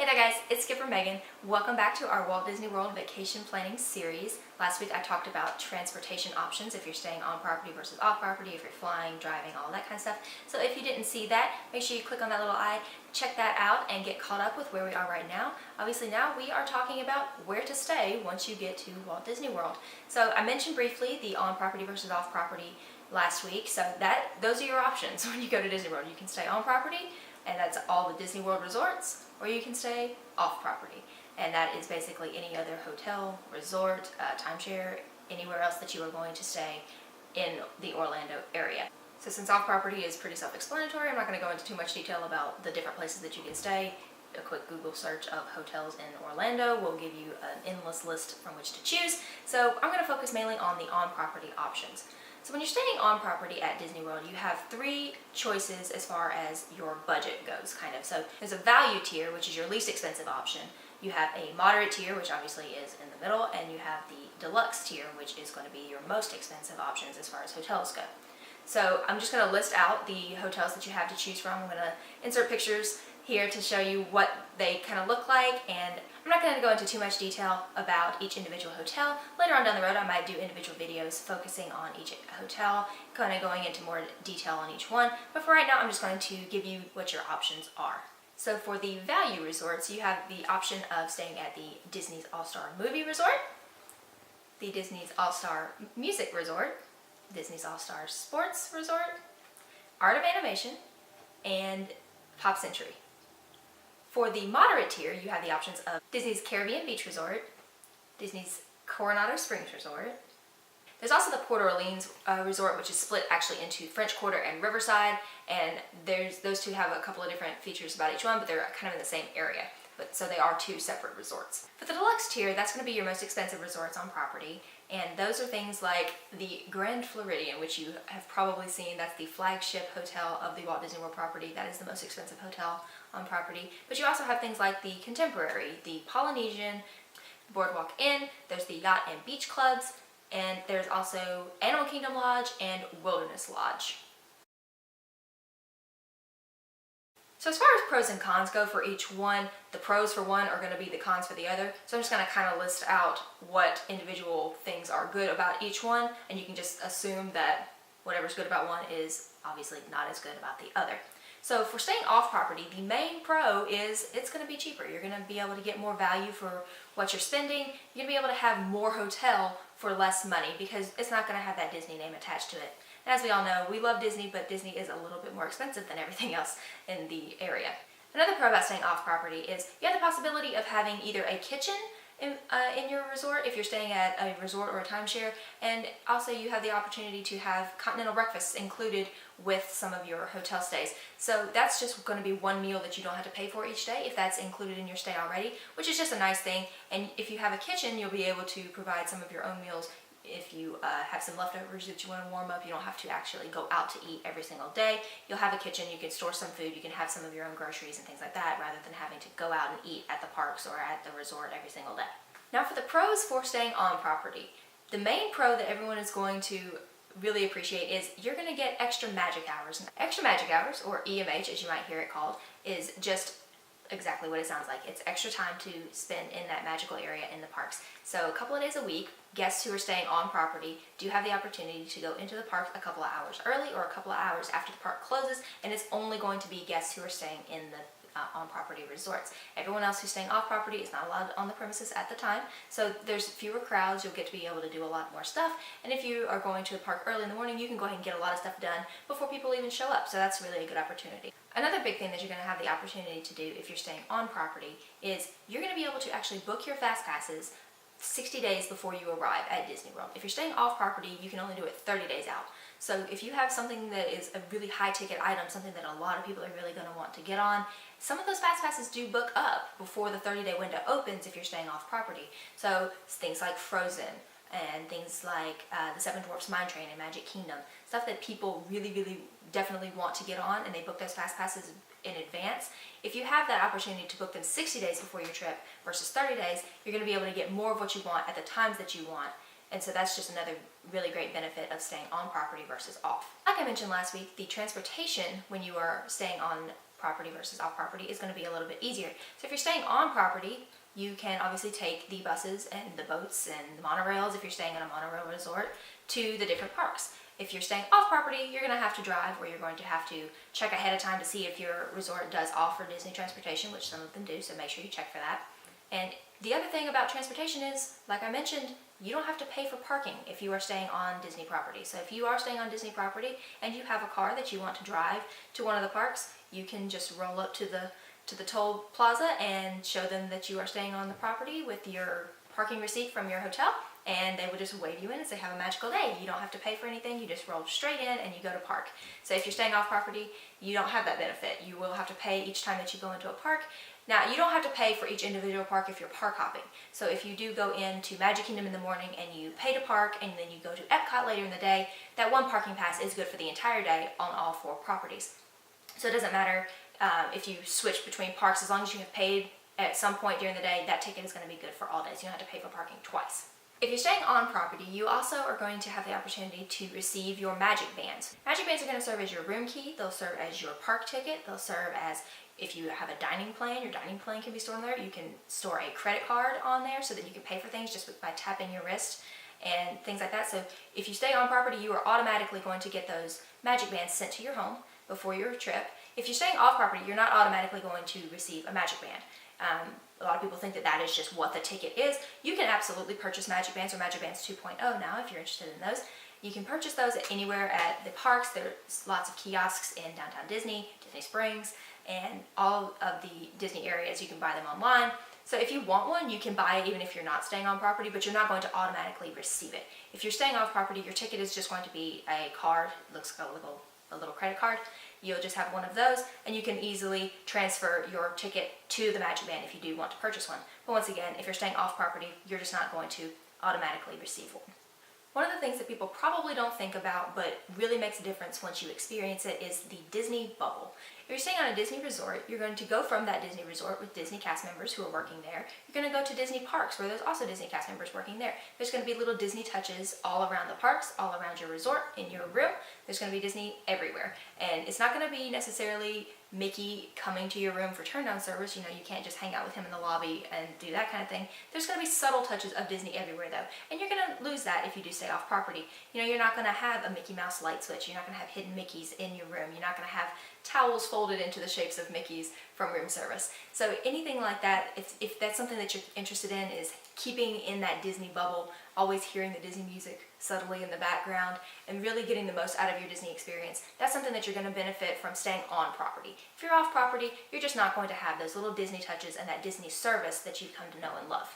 Hey there guys, it's Skipper Megan. Welcome back to our Walt Disney World vacation planning series. Last week I talked about transportation options if you're staying on property versus off property, if you're flying, driving, all that kind of stuff. So if you didn't see that, make sure you click on that little eye, check that out, and get caught up with where we are right now. Obviously now we are talking about where to stay once you get to Walt Disney World. So I mentioned briefly the on property versus off property last week, so those are your options when you go to Disney World. You can stay on property, and that's all the Disney World resorts, or you can stay off property, and that is basically any other hotel, resort, timeshare, anywhere else that you are going to stay in the Orlando area. So since off property is pretty self-explanatory, I'm not going to go into too much detail about the different places that you can stay. A quick Google search of hotels in Orlando will give you an endless list from which to choose. So I'm going to focus mainly on the on-property options. So when you're staying on property at Disney World, you have three choices as far as your budget goes, kind of. So there's a value tier, which is your least expensive option. You have a moderate tier, which obviously is in the middle, and you have the deluxe tier, which is going to be your most expensive options as far as hotels go. So I'm just going to list out the hotels that you have to choose from. I'm going to insert pictures here to show you what they kind of look like, and I'm not going to go into too much detail about each individual hotel. Later on down the road I might do individual videos focusing on each hotel, kind of going into more detail on each one, but for right now I'm just going to give you what your options are. So for the value resorts, you have the option of staying at the Disney's All-Star Movie Resort, the Disney's All-Star Music Resort, Disney's All-Star Sports Resort, Art of Animation, and Pop Century. For the moderate tier, you have the options of Disney's Caribbean Beach Resort, Disney's Coronado Springs Resort. There's also the Port Orleans Resort, which is split actually into French Quarter and Riverside, and those two have a couple of different features about each one, but they're kind of in the same area. So they are two separate resorts. For the deluxe tier, that's going to be your most expensive resorts on property, and those are things like the Grand Floridian, which you have probably seen. That's the flagship hotel of the Walt Disney World property. That is the most expensive hotel on property. But you also have things like the Contemporary, the Polynesian, Boardwalk Inn, there's the Yacht and Beach Clubs, and there's also Animal Kingdom Lodge and Wilderness Lodge. So as far as pros and cons go for each one, the pros for one are going to be the cons for the other. So I'm just going to kind of list out what individual things are good about each one, and you can just assume that whatever's good about one is obviously not as good about the other. So for staying off property, the main pro is it's going to be cheaper. You're going to be able to get more value for what you're spending. You're going to be able to have more hotel for less money because it's not going to have that Disney name attached to it. And as we all know, we love Disney, but Disney is a little bit more expensive than everything else in the area. Another pro about staying off property is you have the possibility of having either a kitchen in your resort if you're staying at a resort or a timeshare, and also you have the opportunity to have continental breakfasts included with some of your hotel stays. So that's just going to be one meal that you don't have to pay for each day if that's included in your stay already, which is just a nice thing. And if you have a kitchen, you'll be able to provide some of your own meals. If you have some leftovers that you want to warm up, you don't have to actually go out to eat every single day. You'll have a kitchen, you can store some food, you can have some of your own groceries and things like that rather than having to go out and eat at the parks or at the resort every single day. Now for the pros for staying on property. The main pro that everyone is going to really appreciate is you're going to get extra magic hours. Extra magic hours, or EMH as you might hear it called, is just exactly what it sounds like. It's extra time to spend in that magical area in the parks. So a couple of days a week, guests who are staying on property do have the opportunity to go into the park a couple of hours early or a couple of hours after the park closes, and it's only going to be guests who are staying in the on-property resorts. Everyone else who's staying off-property is not allowed on the premises at the time, so there's fewer crowds. You'll get to be able to do a lot more stuff, and if you are going to the park early in the morning, you can go ahead and get a lot of stuff done before people even show up, so that's really a good opportunity. Another big thing that you're going to have the opportunity to do if you're staying on property is you're going to be able to actually book your fast passes 60 days before you arrive at Disney World. If you're staying off property, you can only do it 30 days out. So if you have something that is a really high ticket item, something that a lot of people are really going to want to get on, some of those fast passes do book up before the 30-day window opens if you're staying off property. So things like Frozen and things like the Seven Dwarfs Mine Train and Magic Kingdom, stuff that people really definitely want to get on, and they book those fast passes in advance. If you have that opportunity to book them 60 days before your trip versus 30 days, you're going to be able to get more of what you want at the times that you want. And so that's just another really great benefit of staying on property versus off. Like I mentioned last week, the transportation when you are staying on property versus off property is going to be a little bit easier. So if you're staying on property, you can obviously take the buses and the boats and the monorails, if you're staying in a monorail resort, to the different parks. If you're staying off property, you're going to have to drive, or you're going to have to check ahead of time to see if your resort does offer Disney transportation, which some of them do, so make sure you check for that. And the other thing about transportation is, like I mentioned, you don't have to pay for parking if you are staying on Disney property. So if you are staying on Disney property and you have a car that you want to drive to one of the parks, you can just roll up to the toll plaza and show them that you are staying on the property with your parking receipt from your hotel, and they will just wave you in and say, have a magical day. You don't have to pay for anything. You just roll straight in and you go to park. So if you're staying off property, you don't have that benefit. You will have to pay each time that you go into a park. Now, you don't have to pay for each individual park if you're park hopping. So if you do go into Magic Kingdom in the morning and you pay to park and then you go to Epcot later in the day, that one parking pass is good for the entire day on all 4 properties. So it doesn't matter if you switch between parks, as long as you have paid at some point during the day, that ticket is going to be good for all days. You don't have to pay for parking twice. If you're staying on property, you also are going to have the opportunity to receive your magic bands. Magic bands are going to serve as your room key. They'll serve as your park ticket. They'll serve as, if you have a dining plan, your dining plan can be stored on there. You can store a credit card on there so that you can pay for things just by tapping your wrist and things like that. So if you stay on property, you are automatically going to get those magic bands sent to your home before your trip. If you're staying off property, you're not automatically going to receive a magic band. A lot of people think that that is just what the ticket is. You can absolutely purchase Magic Bands or Magic Bands 2.0 now if you're interested in those. You can purchase those anywhere at the parks. There's lots of kiosks in downtown Disney, Disney Springs, and all of the Disney areas. You can buy them online. So if you want one, you can buy it even if you're not staying on property, but you're not going to automatically receive it. If you're staying off property, your ticket is just going to be a card. It looks like a little credit card. You'll just have one of those, and you can easily transfer your ticket to the Magic Band if you do want to purchase one. But once again, if you're staying off property, you're just not going to automatically receive one. One of the things that people probably don't think about, but really makes a difference once you experience it, is the Disney bubble. If you're staying on a Disney resort, you're going to go from that Disney resort with Disney cast members who are working there. You're going to go to Disney parks where there's also Disney cast members working there. There's going to be little Disney touches all around the parks, all around your resort, in your room. There's going to be Disney everywhere. And it's not going to be necessarily Mickey coming to your room for turn-down service. You know, you can't just hang out with him in the lobby and do that kind of thing. There's going to be subtle touches of Disney everywhere, though. And you're going to lose that if you do stay off property. You know, you're not going to have a Mickey Mouse light switch. You're not going to have hidden Mickeys in your room. You're not going to have towels folded into the shapes of Mickeys from room service. So anything like that, if that's something that you're interested in, is keeping in that Disney bubble, always hearing the Disney music subtly in the background, and really getting the most out of your Disney experience, that's something that you're going to benefit from staying on property. If you're off property, you're just not going to have those little Disney touches and that Disney service that you've come to know and love.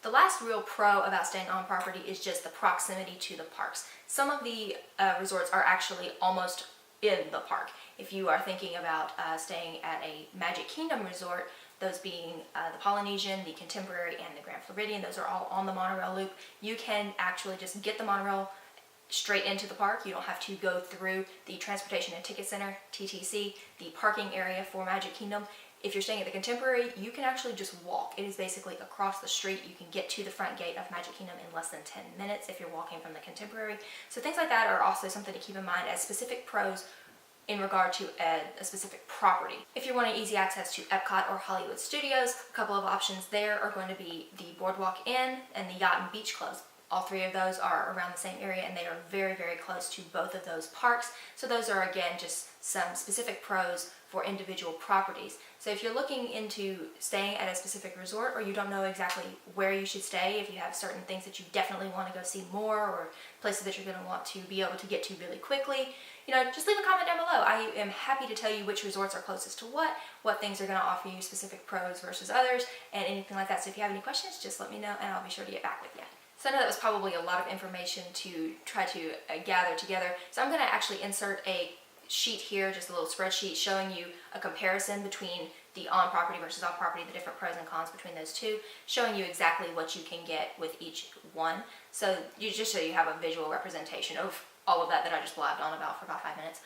The last real pro about staying on property is just the proximity to the parks. Some of the resorts are actually almost in the park. If you are thinking about staying at a Magic Kingdom resort, those being the Polynesian, the Contemporary, and the Grand Floridian, those are all on the monorail loop. You can actually just get the monorail straight into the park. You don't have to go through the Transportation and Ticket Center, TTC, the parking area for Magic Kingdom. If you're staying at the Contemporary, you can actually just walk. It is basically across the street. You can get to the front gate of Magic Kingdom in less than 10 minutes if you're walking from the Contemporary. So things like that are also something to keep in mind as specific pros in regard to a specific property. If you're wanting easy access to Epcot or Hollywood Studios, a couple of options there are going to be the Boardwalk Inn and the Yacht and Beach Clubs. All 3 of those are around the same area, and they are very, very close to both of those parks. So those are, again, just some specific pros for individual properties. So if you're looking into staying at a specific resort, or you don't know exactly where you should stay, if you have certain things that you definitely want to go see more, or places that you're going to want to be able to get to really quickly, you know, just leave a comment down below. I am happy to tell you which resorts are closest to what things are going to offer you specific pros versus others, and anything like that. So if you have any questions, just let me know, and I'll be sure to get back with you. So I know that was probably a lot of information to try to gather together. So I'm going to actually insert a sheet here, just a little spreadsheet showing you a comparison between the on-property versus off-property, the different pros and cons between those two, showing you exactly what you can get with each one. So you just so you have a visual representation of all of that I just blabbed on about for about 5 minutes.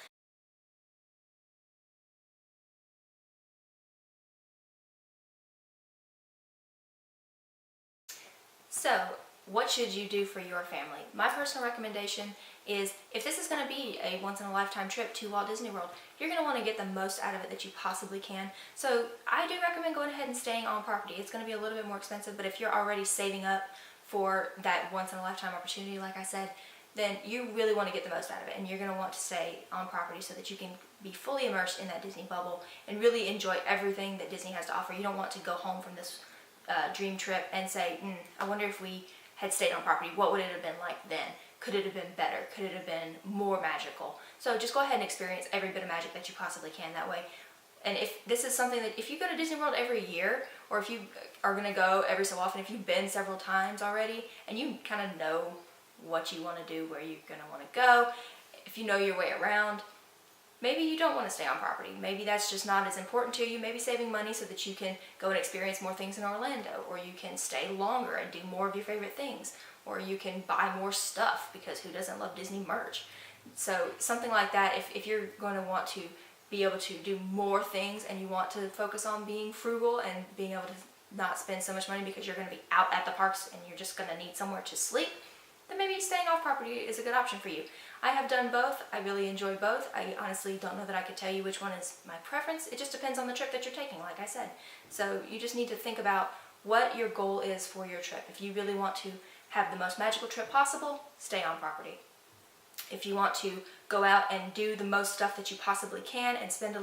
So what should you do for your family? My personal recommendation is, if this is going to be a once-in-a-lifetime trip to Walt Disney World, you're going to want to get the most out of it that you possibly can. So I do recommend going ahead and staying on property. It's going to be a little bit more expensive, but if you're already saving up for that once-in-a-lifetime opportunity, like I said, then you really want to get the most out of it, and you're going to want to stay on property so that you can be fully immersed in that Disney bubble and really enjoy everything that Disney has to offer. You don't want to go home from this dream trip and say, I wonder if we had stayed on property, what would it have been like then? Could it have been better? Could it have been more magical? So just go ahead and experience every bit of magic that you possibly can that way. And if this is something that, if you go to Disney World every year, or if you are going to go every so often, if you've been several times already, and you kind of know what you want to do, where you're going to want to go, if you know your way around, maybe you don't want to stay on property. Maybe that's just not as important to you. Maybe saving money so that you can go and experience more things in Orlando, or you can stay longer and do more of your favorite things, or you can buy more stuff, because who doesn't love Disney merch? So something like that, if you're going to want to be able to do more things and you want to focus on being frugal and being able to not spend so much money because you're going to be out at the parks and you're just going to need somewhere to sleep, then maybe staying off property is a good option for you. I have done both. I really enjoy both. I honestly don't know that I could tell you which one is my preference. It just depends on the trip that you're taking, like I said. So you just need to think about what your goal is for your trip. If you really want to have the most magical trip possible, stay on property. If you want to go out and do the most stuff that you possibly can and spend a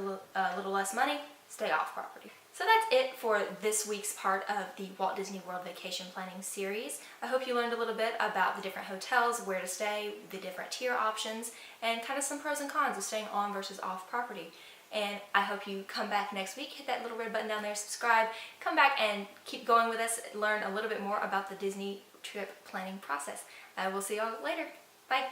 little less money, stay off property. So that's it for this week's part of the Walt Disney World Vacation Planning series. I hope you learned a little bit about the different hotels, where to stay, the different tier options, and kind of some pros and cons of staying on versus off property. And I hope you come back next week, hit that little red button down there, subscribe, come back and keep going with us, learn a little bit more about the Disney trip planning process. I will see y'all later. Bye.